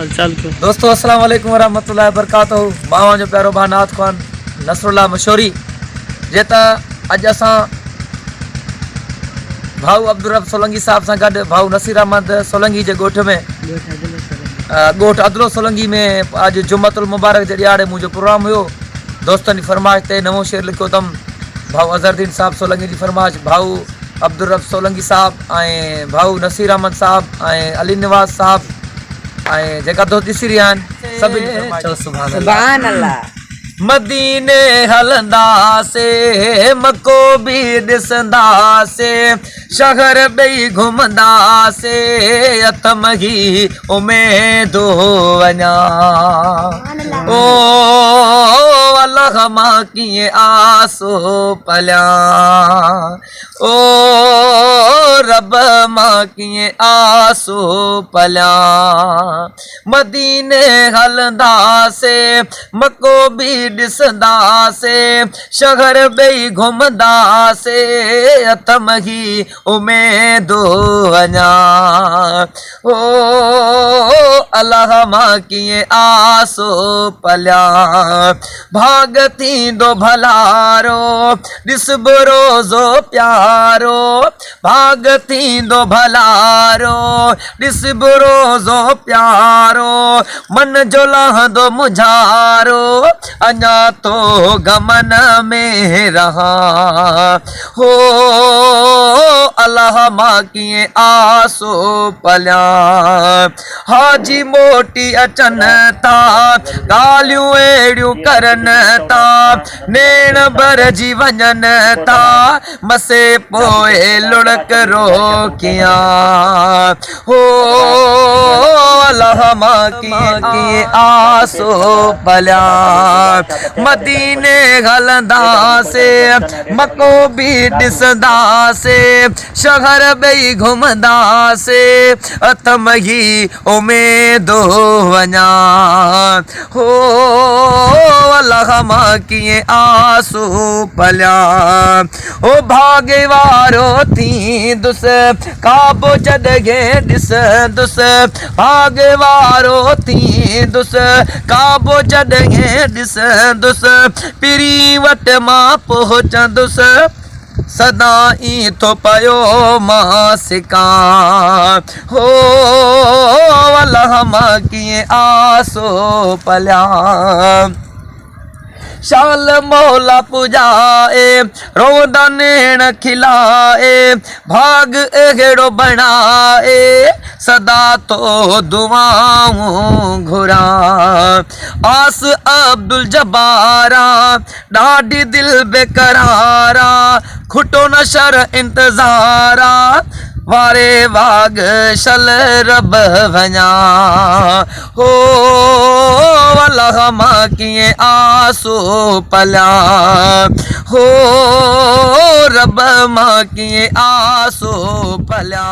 दोस्तों अस्सलाम वालेकुम वरहमतुल्लाहि वबरकातुहू। मां जो प्यारो भाउ नाथ ख़ान नसरुल्लाह मशहूरी जेता अज असां भाऊ अब्दुल रब सोलंकी साहब से गॾु भाऊ नसीर अहमद सोलंकी के गोठ में गोठ अदलो सोलंकी में अज जुम्मतुल मुबारक जे ॾियारे मुझो प्रोग्राम हुयो। दोस्तन की फरमाइश ते नवो शेर लिखो तम भाऊ अजहरुद्दीन साहब सोलंकी की फरमाइश भाऊ अब्दुल रब सोलंकी साहब ऐं भाऊ नसीर अहमद साहब ऐं अली नवाज साहब ऐं जेका दोस्त ॾिसी रहिया आहिनि सभिनी चओ सुभान अल्लाह। मदीने हलंदासे मको भी ॾिसंदासे शहर ॿई घुमंदासे अतमही उमेदो वञा ओ अल्लाह मां कीअं आसो पलिया ओ रब मां कीअं आसो पलिया। मदीने हलंदासे मको भी ॾिसंदासे शहर ॿई घुमंदासे अतमही उमेदो वञा ओ अल्लाह मां कीअं आसो पलिया। भाग थींदो भलारो ॾिसबो रोज़ो प्यारो भाग थींदो भलारो ॾिसबो रोज़ो प्यारो मन जो लहंदो मुझारो अञा तो गमन में रहा हो अल्लाह मां कीअं आसो पलिया। हाजी मोटी अचन था ॻाल्हियूं अहिड़ियूं करन था नेण भरजी वञन था मसे पोइ लुढ़क रोकिया हो अल्लाह मां कीअं आसो पलिया। मदीने हलंदासे मको भी ॾिसंदासे शहर ॿई घुमंदासे अतमही उमेदो वञा हो अल्लाह मां कीअं आसो पलिया। ओ भागे वारो थींदुसि काबो जॾहिं ॾिसंदुसि भागे वारो थींदुसि काबो जॾहिं ॾिसंदुसि पिरी वटि मां पहुचंदुसि सदा ई थो पयो मां सिकां हो अल्लाह मां कीअं आसो पलिया। शाल मौला पुजाए रोदा नेण खिलाए भाग अहिड़ो बणाए सदा तो दुआऊं घुरा आस अब्दुल जब्बारा ॾाढी दिल बेकरारा खुटो न शर इंतज़ारा वारे वाग शल रब वञा हो अल्लाह मां कीअं आसो पलिया हो रब मां कीअं आसो पलिया।